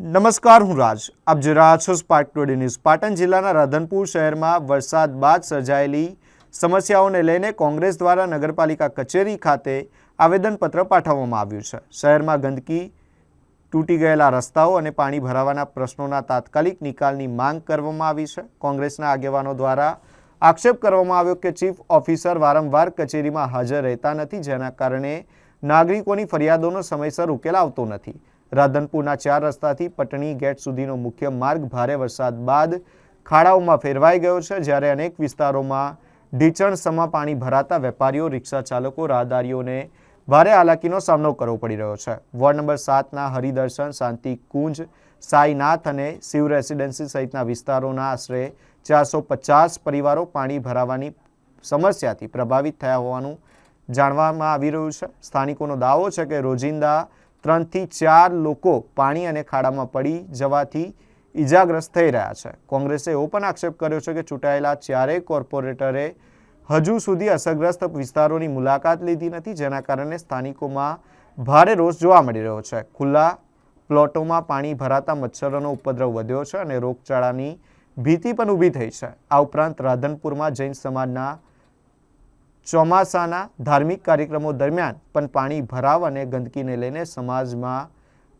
નમસ્કાર, હું રાજ. આપ જોઈ રહ્યા છો સ્પાર્ક ટુડે ન્યૂઝ. પાટણ જિલ્લાના રાધનપુર શહેરમાં વરસાદ બાદ સર્જાયેલી સમસ્યાઓને લઈને કોંગ્રેસ દ્વારા નગરપાલિકા કચેરી ખાતે આવેદનપત્ર પાઠવવામાં આવ્યું છે. શહેરમાં ગંદકી, તૂટી ગયેલા રસ્તાઓ અને પાણી ભરાવાના પ્રશ્નોના તાત્કાલિક નિકાલની માંગ કરવામાં આવી છે. કોંગ્રેસના આગેવાનો દ્વારા આક્ષેપ કરવામાં આવ્યો કે ચીફ ઓફિસર વારંવાર કચેરીમાં હાજર રહેતા નથી, જેના કારણે નાગરિકોની ફરિયાદોનો સમયસર ઉકેલ આવતો નથી. રાધનપુરના 4 રસ્તાથી પટણી ગેટ સુધીનો મુખ્ય માર્ગ ભારે વરસાદ બાદ ખાડાઓમાં ફેરવાઈ ગયો છે, જ્યારે અનેક વિસ્તારોમાં ઢીચણસમાં પાણી ભરાતા વેપારીઓ, રિક્ષા ચાલકો, રાહદારીઓને ભારે હાલાકીનો સામનો કરવો પડી રહ્યો છે. વોર્ડ નંબર 7ના હરિદર્શન, શાંતિકુંજ, સાઈનાથ અને શિવ રેસિડેન્સી સહિતના વિસ્તારોના આશરે 450 પરિવારો પાણી ભરાવાની સમસ્યાથી પ્રભાવિત થયા હોવાનું જાણવામાં આવી રહ્યું છે. સ્થાનિકોનો દાવો છે કે રોજિંદા 3 થી 4 લોકો પાણી અને ખાડામાં પડી જવાથી ઈજાગ્રસ્ત થઈ રહ્યા છે. કોંગ્રેસે એવો પણ આક્ષેપ કર્યો છે કે ચૂંટાયેલા 4 કોર્પોરેટરે હજુ સુધી અસરગ્રસ્ત વિસ્તારોની મુલાકાત લીધી નથી, જેના કારણે સ્થાનિકોમાં ભારે રોષ જોવા મળી રહ્યો છે. ખુલ્લા પ્લોટોમાં પાણી ભરાતા મચ્છરોનો ઉપદ્રવ વધ્યો છે અને રોગચાળાની ભીતિ પણ ઊભી થઈ છે. આ ઉપરાંત રાધનપુરમાં જૈન સમાજના ચોમાસાના ધાર્મિક કાર્યક્રમો દરમિયાન પણ પાણી ભરાવ અને ગંદકીને લઈને સમાજમાં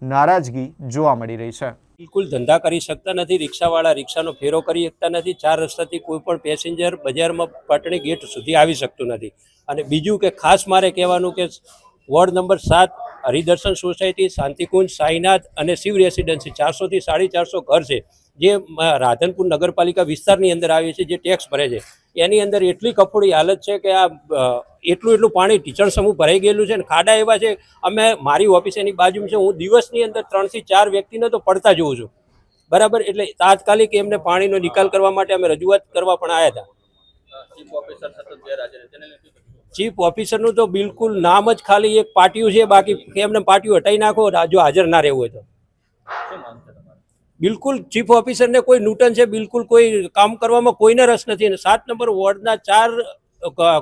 નારાજગી જોવા મળી રહી છે. બિલકુલ ધંધા કરી શકતા નથી, રિક્ષાવાળા રિક્ષાનો ફેરો કરી શકતા નથી, 4 રસ્તાથી કોઈ પણ પેસેન્જર બજારમાં પાટણી ગેટ સુધી આવી શકતું નથી. અને બીજું કે ખાસ મારે કહેવાનું કે ward number 7 Haridarshan society, Shantikunj, Sainath અને શિવ રેસિડેન્સી 400 થી 450 ઘર છે, જે રાધનપુર નગરપાલિકા વિસ્તારની અંદર આવે છે, જે ટેક્સ ભરે છે. એની અંદર એટલી કફોડી હાલત છે કે આ એટલું પાણી ટીચણ સમૂહ ભરાઈ ગયેલું છે અને ખાડા એવા છે. મારી ઓફિસ એની બાજુમાં છે, હું દિવસની અંદર 3 થી 4 વ્યક્તિને તો પડતા જોઉં છું. બરાબર, એટલે તાત્કાલિક એમને પાણીનો નિકાલ કરવા માટે અમે રજૂઆત કરવા પણ આવ્યા હતા. ચીફ ઓફિસરનું તો બિલકુલ નામ જ ખાલી એક પાટિયું છે, બાકી એમને પાટિયું હટાવી નાખો જો હાજર ના રહેવું હોય તો. બિલકુલ ચીફ ઓફિસરને કોઈ નૂટન છે, બિલકુલ કોઈ કામ કરવામાં કોઈને રસ નથી. અને 7 નંબર વોર્ડના 4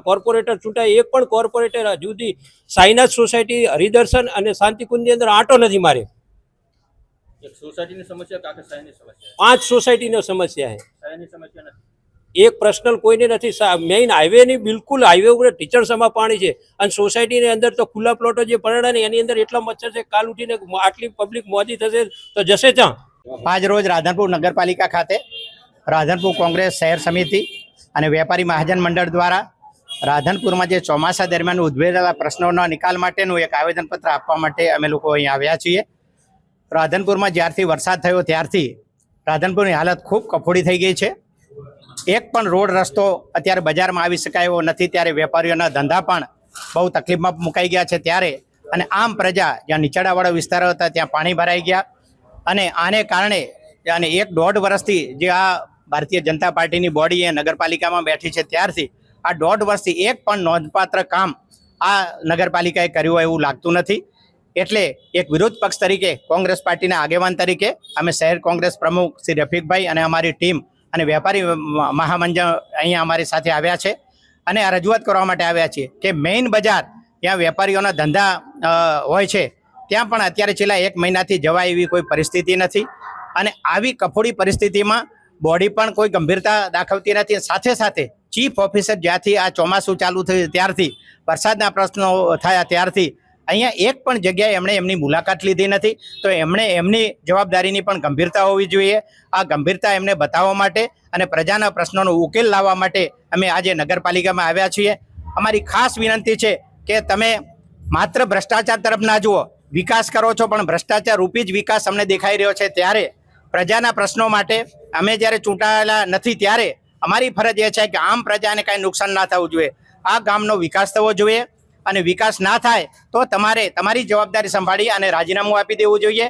કોર્પોરેટર ચૂંટાય, એક પણ કોર્પોરેટર હજુ સુધી સાઈનાથ સોસાયટી, હરિદર્શન અને શાંતિકુંજની અંદર આંટો નથી મારે. એક સોસાયટીની સમસ્યા કાકે શહેરની સમસ્યા? 5 સોસાયટીની સમસ્યા છે. શહેરની સમસ્યા નથી. એક પર્સનલ કોઈને નથી. મેઇન હાઈવેની બિલકુલ હાઈવે ઉપર ટીચણસમાં પાણી છે અને સોસાયટીની અંદર તો ખુલ્લા પ્લોટો જે પડ્યા ને એની અંદર એટલા મચ્છર છે, કાલ ઉઠીને આટલી પબ્લિક મોદી થશે તો જશે ત્યાં. આજ રોજ રાધનપુર નગરપાલિકા ખાતે રાધનપુર કોંગ્રેસ શહેર સમિતિ અને વેપારી મહાજન મંડળ દ્વારા રાધનપુરમાં જે ચોમાસા દરમિયાન ઉદ્ભવેલા પ્રશ્નોના નિકાલ માટેનું એક આવેદનપત્ર આપવા માટે અમે લોકો અહીં આવ્યા છીએ. રાધનપુરમાં જ્યારથી વરસાદ થયો ત્યારથી રાધનપુરની હાલત ખૂબ કફોડી થઈ ગઈ છે. એક પણ રોડ રસ્તો અત્યારે બજારમાં આવી શકાય એવો નથી, ત્યારે વેપારીઓના ધંધા પણ બહુ તકલીફમાં મુકાઈ ગયા છે. ત્યારે અને આમ પ્રજા જ્યાં નીચાણવાળા વિસ્તારો હતા ત્યાં પાણી ભરાઈ ગયા અને આને કારણે અને 1.5 વર્ષથી જે આ ભારતીય જનતા પાર્ટીની બોડી એ નગરપાલિકામાં બેઠી છે ત્યારથી આ 1.5 વર્ષથી એક પણ નોંધપાત્ર કામ આ નગરપાલિકાએ કર્યું હોય એવું લાગતું નથી. એટલે એક વિરોધ પક્ષ તરીકે કોંગ્રેસ પાર્ટીના આગેવાન તરીકે અમે શહેર કોંગ્રેસ પ્રમુખ શ્રી રફીકભાઈ અને અમારી ટીમ અને વેપારી મહામંડળ અહીંયા અમારી સાથે આવ્યા છે અને આ રજૂઆત કરવા માટે આવ્યા છીએ કે મેઇન બજાર ત્યાં વેપારીઓના ધંધા હોય છે ત્યાં પણ અત્યારે છેલ્લા 1 મહિનાથી જવાય એવી કોઈ પરિસ્થિતિ નથી. અને આવી કફોડી પરિસ્થિતિમાં બોડી પણ કોઈ ગંભીરતા દાખવતી નથી. સાથે સાથે ચીફ ઓફિસર જ્યાંથી આ ચોમાસું ચાલુ થયું ત્યારથી વરસાદના પ્રશ્નો થયા ત્યારથી અહીંયા એક પણ જગ્યાએ એમણે એમની મુલાકાત લીધી નથી. તો એમણે એમની જવાબદારીની પણ ગંભીરતા હોવી જોઈએ. આ ગંભીરતા એમને બતાવવા માટે અને પ્રજાના પ્રશ્નોનો ઉકેલ લાવવા માટે અમે આજે નગરપાલિકામાં આવ્યા છીએ. અમારી ખાસ વિનંતી છે કે તમે માત્ર ભ્રષ્ટાચાર તરફ ના જુઓ, વિકાસ કરો છો પણ ભ્રષ્ટાચાર રૂપી જ વિકાસ અમને દેખાઈ રહ્યો છે. ત્યારે પ્રજાના પ્રશ્નો માટે અમે જ્યારે ચૂંટાયેલા નથી ત્યારે અમારી ફરજ એ છે કે આમ પ્રજાને કાંઈ નુકસાન ના થવું જોઈએ. આ ગામનો વિકાસ થવો જોઈએ અને વિકાસ ના થાય તો તમારે તમારી જવાબદારી સંભાળી અને રાજીનામું આપી દેવું જોઈએ.